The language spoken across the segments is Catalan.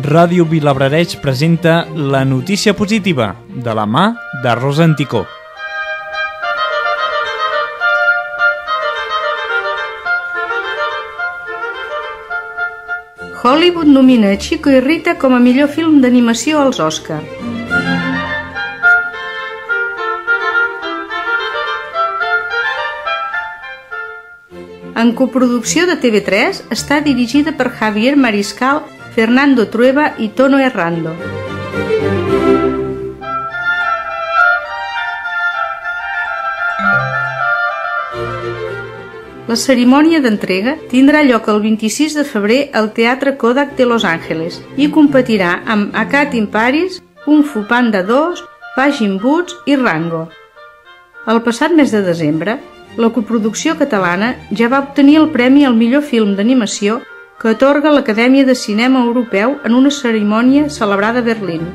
Ràdio Vilablareix presenta La notícia positiva, de la mà de Rosa Anticó. Hollywood nomina Chico i Rita com a millor film d'animació als Oscar. En coproducció de TV3, està dirigida per Javier Mariscal, Fernando Trueba i Tono Errando. La cerimònia d'entrega tindrà lloc el 26 de febrer al Teatre Kodak de Los Angeles i competirà amb A Cat in Paris, Kung Fu Panda 2, Puss Boots i Rango. El passat mes de desembre, la coproducció catalana ja va obtenir el premi al millor film d'animació que atorga l'Acadèmia de Cinema Europeu en una cerimònia celebrada a Berlín.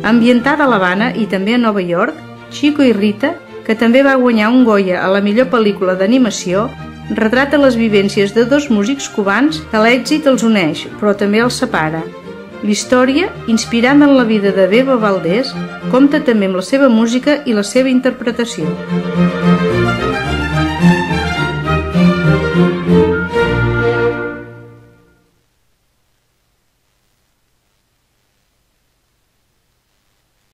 Ambientada a l'Havana i també a Nova York, Chico i Rita, que també va guanyar un Goya a la millor pel·lícula d'animació, retrata les vivències de dos músics cubans que l'èxit els uneix, però també els separa. L'història, inspirada en la vida de Bebo Valdés, compta també amb la seva música i la seva interpretació.